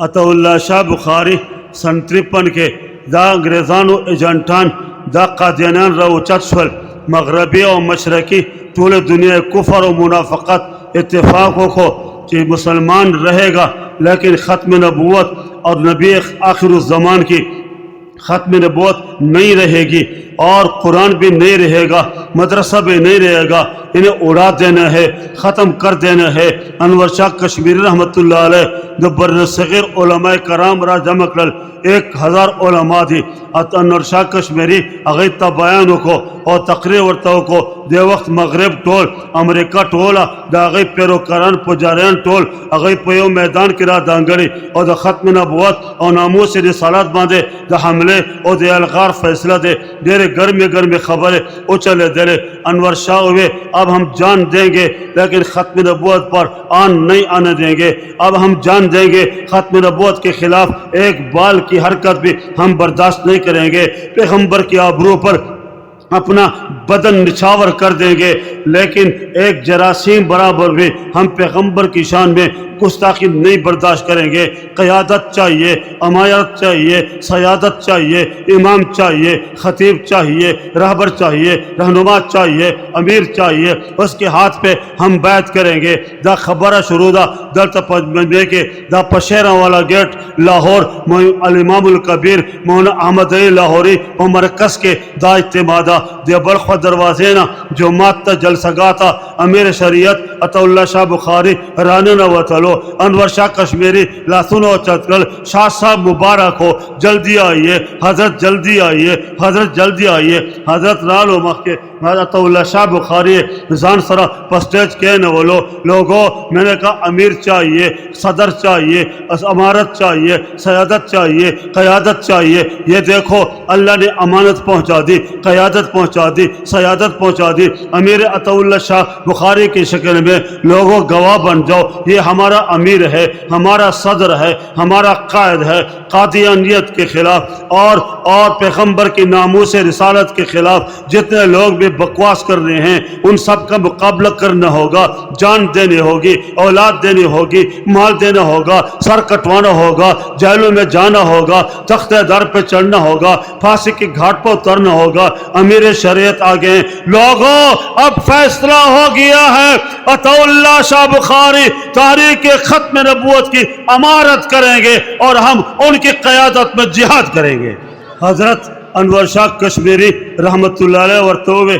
عطاءاللہ شاہ بخاری سن 53 کے دا انگریزانو ایجنٹان دا قادیانیان را اوچت شول مغربی و مشرقی طول دنیا کفر و منافقت اتفاقوں کو کہ مسلمان رہے گا لیکن ختم نبوت اور نبی آخر الزمان کی ختم نبوت نہیں رہے گی اور قرآن بھی نہیں رہے گا، مدرسہ بھی نہیں رہے گا، انہیں اڑا دینا ہے، ختم کر دینا ہے۔ انور شاہ کشمیری رحمت اللہ علیہ جو بر صغیر علماء کرام را جمع کرل 1000 علماء دی انور شاہ کشمیری اغیتا بیانوں کو اور تقریر ورتاو کو دے وقت مغرب ٹول امریکہ ٹولا دا اغی پیروکاران پجاریان ٹول اغی پیو میدان کی را دانگڑی اور دا ختم نبوت اور ناموس رسالات باندے دا حملے اور دے الغار فیصلہ دے دیرے گرمی خبریں اچھلے دیرے انور شاہ ہوئے اب ہم جان دیں گے لیکن ختم نبوت پر آن نہیں آنے دیں گے، اب ہم جان دیں گے ختم نبوت کے خلاف ایک بال کی حرکت بھی ہم برداشت نہیں کریں گے، پیغمبر کی آبرو پر اپنا بدن نچھاور کر دیں گے، لیکن ایک جراثیم برابر بھی ہم پیغمبر کی شان میں گستاخی نہیں برداشت کریں گے۔ قیادت چاہیے، امایت چاہیے، سیادت چاہیے، امام چاہیے، خطیب چاہیے، رہبر چاہیے، رہنما چاہیے، امیر چاہیے، اس کے ہاتھ پہ ہم بیعت کریں گے۔ دا خبرہ شروع دا دلتا پجمے کے دا پشیرہ والا گیٹ لاہور الامام الکبیر مولانا احمد علی لاہوری و مرکز کے دا اجتماعہ دے بلخ دروازینا جو ماتا جلسگاتا امیر شریعت عطاءاللہ شاہ بخاری راننا وطلو انور شاہ کشمیری لاسون و چتکل شاہ صاحب مبارک ہو، جلدی آئیے حضرت، جلدی آئیے حضرت، جلدی آئیے حضرت رالو مخ عطاءاللہ شاہ بخاری زان سرا پسٹیج کہنے والو لوگوں میں نے کہا امیر چاہیے، صدر چاہیے، امارت چاہیے، سیادت چاہیے، قیادت چاہیے۔ یہ دیکھو اللہ نے امانت پہنچا دی، قیادت پہنچا دی، سیادت پہنچا دی امیر عطاءاللہ شاہ بخاری کی شکل میں۔ لوگوں گواہ بن جاؤ، یہ ہمارا امیر ہے، ہمارا صدر ہے، ہمارا قائد ہے۔ قادیانیت کے خلاف اور پیغمبر کی ناموس رسالت کے خلاف جتنے لوگ بھی بکواس کر رہے ہیں ان سب کا مقابلہ کرنا ہوگا، جان دینی ہوگی، اولاد دینی ہوگی، مال دینا ہوگا، سر کٹوانا ہوگا، جیلوں میں جانا ہوگا، تخت در پہ چڑھنا ہوگا، پھانسی کی گھاٹ پر اترنا ہوگا۔ امیر شریعت آگے ہیں، لوگوں اب فیصلہ ہو گیا ہے، عطاءاللہ شاہ بخاری تحریک ختم نبوت کی امارت کریں گے اور ہم ان کی قیادت میں جہاد کریں گے۔ حضرت انور شاہ کشمیری رحمت اللہ علیہ ورتے ہوئے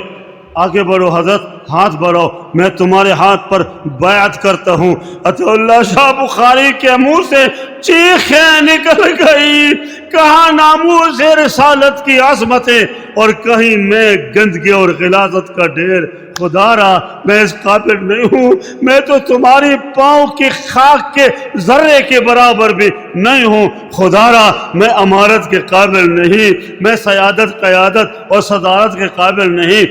آگے بڑھو، حضرت ہاتھ بڑھو، میں تمہارے ہاتھ پر بیعت کرتا ہوں۔ عطاءاللہ شاہ بخاری کے منہ سے چیخیں نکل گئی، کہاں ناموس رسالت کی عظمتیں اور کہیں میں گندگی اور غلاظت کا ڈھیر۔ خدا را میں اس قابل نہیں ہوں، میں تو تمہاری پاؤں کی خاک کے ذرے کے برابر بھی نہیں ہوں۔ خدا را میں امارت کے قابل نہیں، میں سیادت، قیادت اور صدارت کے قابل نہیں۔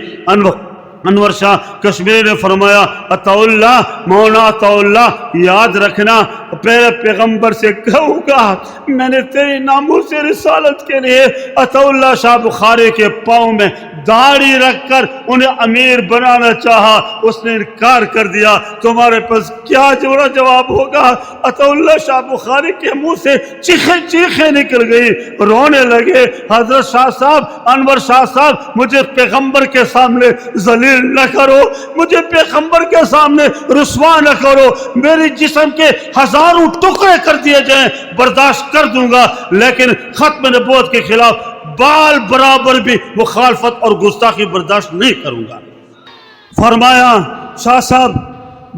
انور شاہ کشمیری نے فرمایا، عطاءاللہ مولانا عطاءاللہ یاد رکھنا، پہلے پیغمبر سے کہوں گا میں نے تیری ناموس رسالت کے لیے عطاءاللہ شاہ بخاری کے پاؤں میں داڑھی رکھ کر انہیں امیر بنانا چاہا، اس نے انکار کر دیا، تمہارے پاس کیا جواب ہوگا؟ عطاءاللہ شاہ بخاری کے منہ سے چیخیں نکل گئی، رونے لگے، حضرت شاہ صاحب، انور شاہ صاحب مجھے پیغمبر کے سامنے ذلیل نہ کرو، مجھے پیغمبر کے سامنے رسوا نہ کرو، میری جسم کے ہزاروں ٹکڑے کر دیے جائیں برداشت کر دوں گا، لیکن ختم نبوت کے خلاف بال برابر بھی مخالفت اور گستاخی برداشت نہیں کروں گا۔ فرمایا شاہ صاحب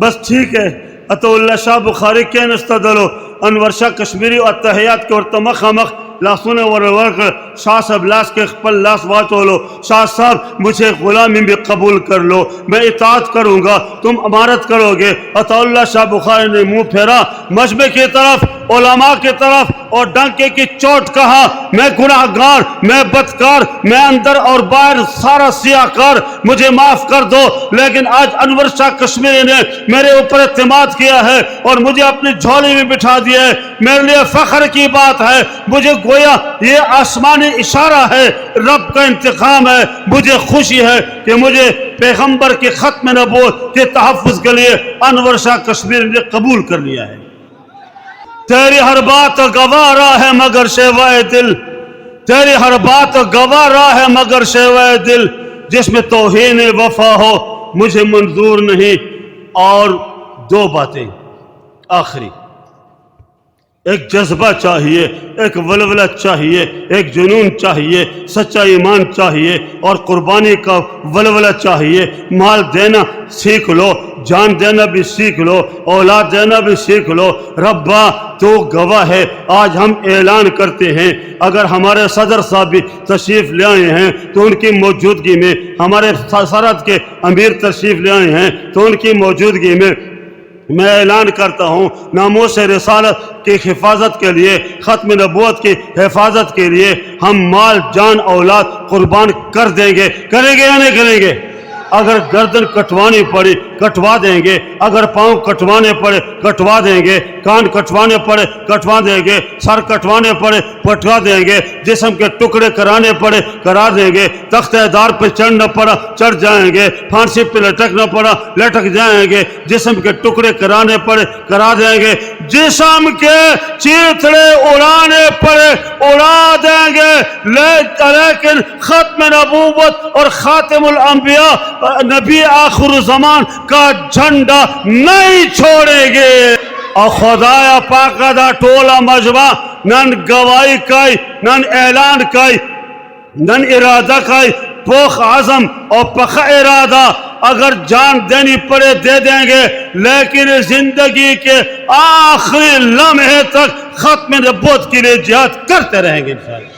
بس ٹھیک ہے، عطاءاللہ شاہ بخاری کے نستدلو انور شاہ کشمیری و اتحیات کے اور مخ لاسونے ورور شاہ صاحب لاس کے خپل لاس واچو لو، شاہ صاحب مجھے غلامی بھی قبول کر لو، میں اطاعت کروں گا، تم امارت کرو گے۔ عطاءاللہ شاہ بخاری نے منہ پھیرا مجمع کی طرف، علماء کی طرف اور ڈنکے کی چوٹ کہا، میں گناہ گار، میں بدکار، میں اندر اور باہر سارا سیاہ کار، مجھے معاف کر دو، لیکن آج انور شاہ کشمیری نے میرے اوپر اعتماد کیا ہے اور مجھے اپنی جھولی میں بٹھا دیا ہے، میرے لیے فخر کی بات ہے، مجھے گویا یہ آسمانی اشارہ ہے، رب کا انتقام ہے، مجھے خوشی ہے کہ مجھے پیغمبر کے ختم نبوت کے تحفظ کے لیے انور شاہ کشمیری نے قبول کر لیا ہے۔ تیری ہر بات گوارا ہے مگر شیوائے دل، تیری ہر بات گوارا ہے مگر شیوائے دل، جس میں توہین وفا ہو مجھے منظور نہیں۔ اور دو باتیں آخری، ایک جذبہ چاہیے، ایک ولولہ چاہیے، ایک جنون چاہیے، سچا ایمان چاہیے اور قربانی کا ولولہ چاہیے۔ مال دینا سیکھ لو، جان دینا بھی سیکھ لو، اولاد دینا بھی سیکھ لو۔ ربا تو گواہ ہے، آج ہم اعلان کرتے ہیں اگر ہمارے صدر صاحب بھی تشریف لے آئے ہیں تو ان کی موجودگی میں، ہمارے سرحد کے امیر تشریف لے آئے ہیں تو ان کی موجودگی میں اعلان کرتا ہوں ناموس رسالت کی حفاظت کے لیے، ختم نبوت کی حفاظت کے لیے ہم مال جان اولاد قربان کر دیں گے۔ کریں گے یا نہیں کریں گے؟ اگر گردن کٹوانی پڑی کٹوا دیں گے، اگر پاؤں کٹوانے پڑے کٹوا دیں گے، کان کٹوانے پڑے کٹوا دیں گے، سر کٹوانے پڑے پٹوا دیں گے، جسم کے ٹکڑے کرانے پڑے کرا دیں گے، تختہ دار پہ چڑھنا پڑا چڑھ جائیں گے، پھانسی پہ لٹکنا پڑا لٹک جائیں گے، جسم کے ٹکڑے کرانے پڑے کرا دیں گے، جسم کے چیتڑے اڑانے پڑے اڑا دیں گے، لیکن ختم نبوت اور خاتم الانبیاء نبی آخر زمان کا جھنڈا نہیں چھوڑیں گے۔ اور خدایا پاک دا ٹولا مجمع نن گواہی کائی، نن اعلان کائی، نن ارادہ کائی، پوخ عزم اور پخ ارادہ اگر جان دینی پڑے دے دیں گے، لیکن زندگی کے آخری لمحے تک ختم نبوت کے لیے جہاد کرتے رہیں گے انشاءاللہ۔